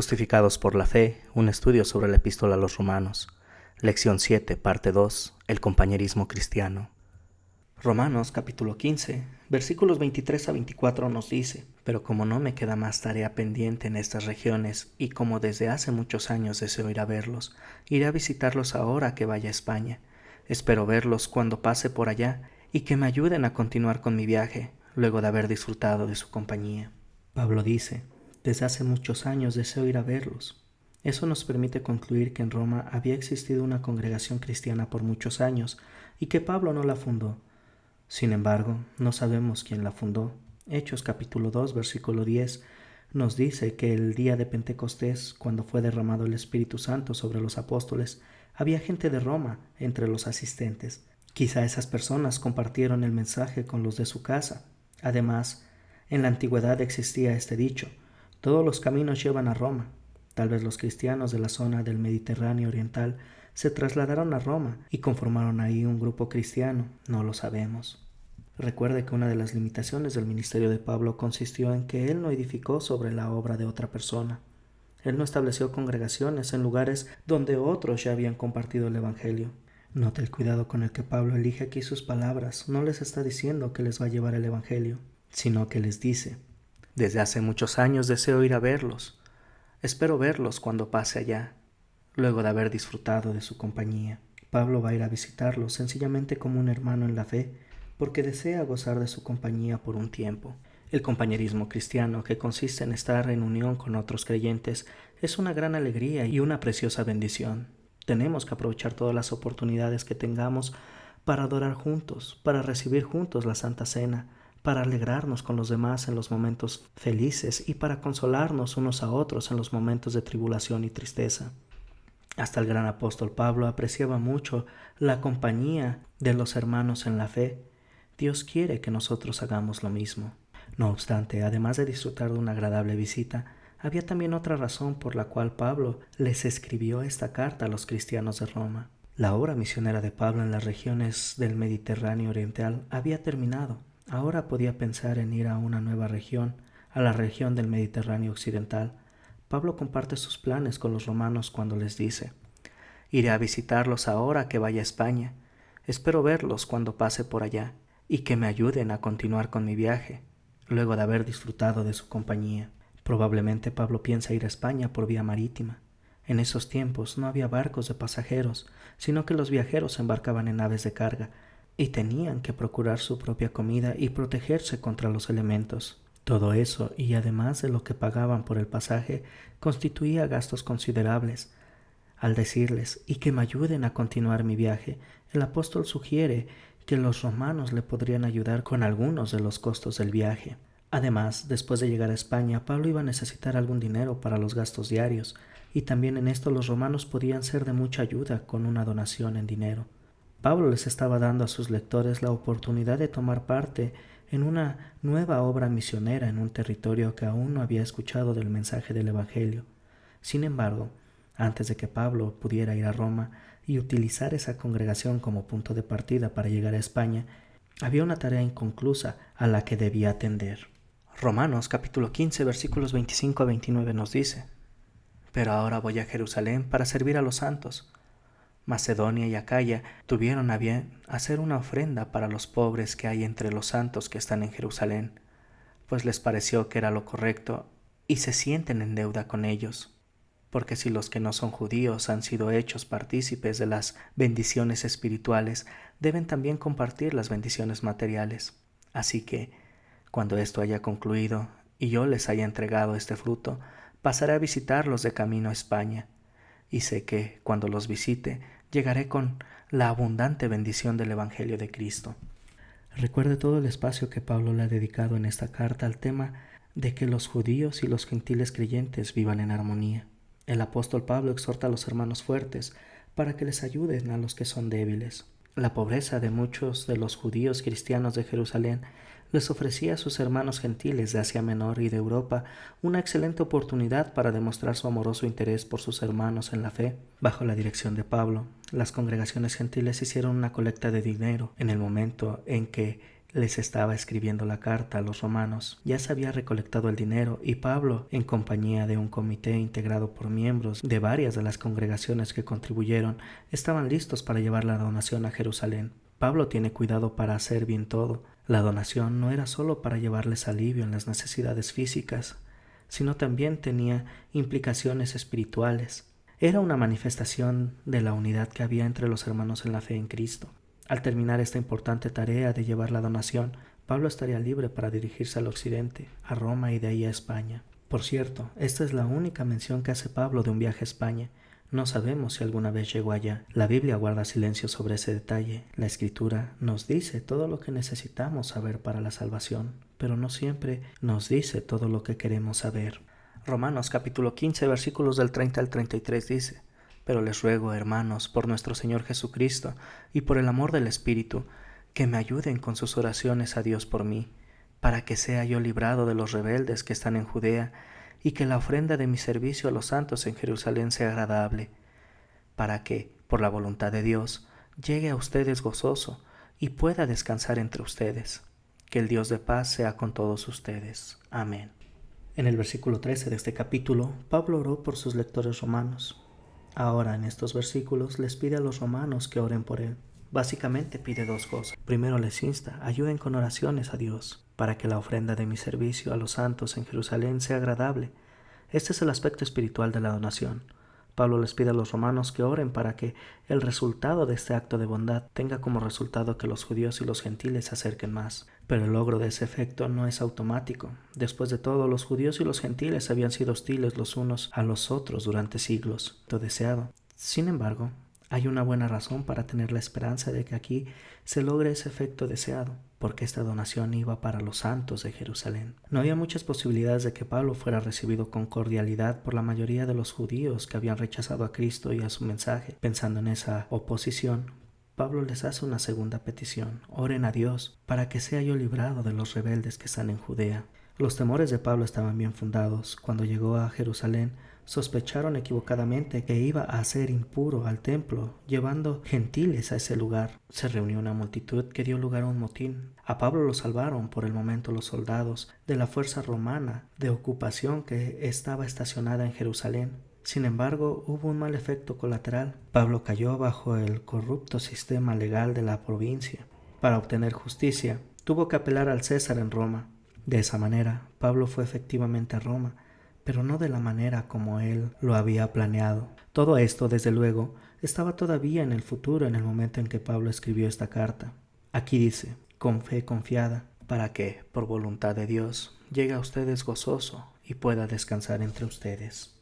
Justificados por la fe, un estudio sobre la epístola a los Romanos. Lección 7, parte 2, el compañerismo cristiano. Romanos capítulo 15, versículos 23 a 24 nos dice: Pero como no me queda más tarea pendiente en estas regiones, y como desde hace muchos años deseo ir a verlos, iré a visitarlos ahora que vaya a España. Espero verlos cuando pase por allá, y que me ayuden a continuar con mi viaje, luego de haber disfrutado de su compañía. Pablo dice: desde hace muchos años deseo ir a verlos. Eso nos permite concluir que en Roma había existido una congregación cristiana por muchos años y que Pablo no la fundó. Sin embargo, no sabemos quién la fundó. Hechos capítulo 2, versículo 10 nos dice que el día de Pentecostés, cuando fue derramado el Espíritu Santo sobre los apóstoles, había gente de Roma entre los asistentes. Quizá esas personas compartieron el mensaje con los de su casa. Además, en la antigüedad existía este dicho: todos los caminos llevan a Roma. Tal vez los cristianos de la zona del Mediterráneo oriental se trasladaron a Roma y conformaron ahí un grupo cristiano, no lo sabemos. Recuerde que una de las limitaciones del ministerio de Pablo consistió en que él no edificó sobre la obra de otra persona. Él no estableció congregaciones en lugares donde otros ya habían compartido el evangelio. Note el cuidado con el que Pablo elige aquí sus palabras. No les está diciendo que les va a llevar el evangelio, sino que les dice: desde hace muchos años deseo ir a verlos. Espero verlos cuando pase allá, luego de haber disfrutado de su compañía. Pablo va a ir a visitarlos sencillamente como un hermano en la fe, porque desea gozar de su compañía por un tiempo. El compañerismo cristiano, que consiste en estar en unión con otros creyentes, es una gran alegría y una preciosa bendición. Tenemos que aprovechar todas las oportunidades que tengamos para adorar juntos, para recibir juntos la Santa Cena, para alegrarnos con los demás en los momentos felices y para consolarnos unos a otros en los momentos de tribulación y tristeza. Hasta el gran apóstol Pablo apreciaba mucho la compañía de los hermanos en la fe. Dios quiere que nosotros hagamos lo mismo. No obstante, además de disfrutar de una agradable visita, había también otra razón por la cual Pablo les escribió esta carta a los cristianos de Roma. La obra misionera de Pablo en las regiones del Mediterráneo oriental había terminado. Ahora podía pensar en ir a una nueva región, a la región del Mediterráneo occidental. Pablo comparte sus planes con los romanos cuando les dice: iré a visitarlos ahora que vaya a España. Espero verlos cuando pase por allá y que me ayuden a continuar con mi viaje, luego de haber disfrutado de su compañía. Probablemente Pablo piensa ir a España por vía marítima. En esos tiempos no había barcos de pasajeros, sino que los viajeros se embarcaban en naves de carga y tenían que procurar su propia comida y protegerse contra los elementos. Todo eso, y además de lo que pagaban por el pasaje, constituía gastos considerables. Al decirles: y que me ayuden a continuar mi viaje, el apóstol sugiere que los romanos le podrían ayudar con algunos de los costos del viaje. Además, después de llegar a España, Pablo iba a necesitar algún dinero para los gastos diarios, y también en esto los romanos podían ser de mucha ayuda con una donación en dinero. Pablo les estaba dando a sus lectores la oportunidad de tomar parte en una nueva obra misionera en un territorio que aún no había escuchado del mensaje del Evangelio. Sin embargo, antes de que Pablo pudiera ir a Roma y utilizar esa congregación como punto de partida para llegar a España, había una tarea inconclusa a la que debía atender. Romanos capítulo 15, versículos 25 a 29 nos dice: pero ahora voy a Jerusalén para servir a los santos. Macedonia y Acaya tuvieron a bien hacer una ofrenda para los pobres que hay entre los santos que están en Jerusalén, pues les pareció que era lo correcto y se sienten en deuda con ellos, porque si los que no son judíos han sido hechos partícipes de las bendiciones espirituales, deben también compartir las bendiciones materiales. Así que, cuando esto haya concluido y yo les haya entregado este fruto, pasaré a visitarlos de camino a España. Y sé que, cuando los visite, llegaré con la abundante bendición del Evangelio de Cristo. Recuerde todo el espacio que Pablo le ha dedicado en esta carta al tema de que los judíos y los gentiles creyentes vivan en armonía. El apóstol Pablo exhorta a los hermanos fuertes para que les ayuden a los que son débiles. La pobreza de muchos de los judíos cristianos de Jerusalén les ofrecía a sus hermanos gentiles de Asia Menor y de Europa una excelente oportunidad para demostrar su amoroso interés por sus hermanos en la fe. Bajo la dirección de Pablo, las congregaciones gentiles hicieron una colecta de dinero en el momento en que les estaba escribiendo la carta a los romanos. Ya se había recolectado el dinero y Pablo, en compañía de un comité integrado por miembros de varias de las congregaciones que contribuyeron, estaban listos para llevar la donación a Jerusalén. Pablo tiene cuidado para hacer bien todo. La donación no era solo para llevarles alivio en las necesidades físicas, sino también tenía implicaciones espirituales. Era una manifestación de la unidad que había entre los hermanos en la fe en Cristo. Al terminar esta importante tarea de llevar la donación, Pablo estaría libre para dirigirse al occidente, a Roma y de ahí a España. Por cierto, esta es la única mención que hace Pablo de un viaje a España. No sabemos si alguna vez llegó allá. La Biblia guarda silencio sobre ese detalle. La Escritura nos dice todo lo que necesitamos saber para la salvación, pero no siempre nos dice todo lo que queremos saber. Romanos capítulo 15, versículos del 30 al 33 dice: Pero les ruego, hermanos, por nuestro Señor Jesucristo y por el amor del Espíritu, que me ayuden con sus oraciones a Dios por mí, para que sea yo librado de los rebeldes que están en Judea, y que la ofrenda de mi servicio a los santos en Jerusalén sea agradable, para que, por la voluntad de Dios, llegue a ustedes gozoso y pueda descansar entre ustedes. Que el Dios de paz sea con todos ustedes. Amén. En el versículo 13 de este capítulo, Pablo oró por sus lectores romanos. Ahora, en estos versículos, les pide a los romanos que oren por él. Básicamente pide dos cosas. Primero les insta, ayuden con oraciones a Dios, para que la ofrenda de mi servicio a los santos en Jerusalén sea agradable. Este es el aspecto espiritual de la donación. Pablo les pide a los romanos que oren para que el resultado de este acto de bondad tenga como resultado que los judíos y los gentiles se acerquen más. Pero el logro de ese efecto no es automático. Después de todo, los judíos y los gentiles habían sido hostiles los unos a los otros durante siglos. Lo deseado. Sin embargo, hay una buena razón para tener la esperanza de que aquí se logre ese efecto deseado, porque esta donación iba para los santos de Jerusalén. No había muchas posibilidades de que Pablo fuera recibido con cordialidad por la mayoría de los judíos que habían rechazado a Cristo y a su mensaje. Pensando en esa oposición, Pablo les hace una segunda petición: oren a Dios para que sea yo librado de los rebeldes que están en Judea. Los temores de Pablo estaban bien fundados. Cuando llegó a Jerusalén, sospecharon equivocadamente que iba a hacer impuro al templo, llevando gentiles a ese lugar. Se reunió una multitud que dio lugar a un motín. A Pablo lo salvaron por el momento los soldados de la fuerza romana de ocupación que estaba estacionada en Jerusalén. Sin embargo, hubo un mal efecto colateral. Pablo cayó bajo el corrupto sistema legal de la provincia. Para obtener justicia, tuvo que apelar al César en Roma. De esa manera, Pablo fue efectivamente a Roma, pero no de la manera como él lo había planeado. Todo esto, desde luego, estaba todavía en el futuro en el momento en que Pablo escribió esta carta. Aquí dice: con fe confiada, para que, por voluntad de Dios, llegue a ustedes gozoso y pueda descansar entre ustedes.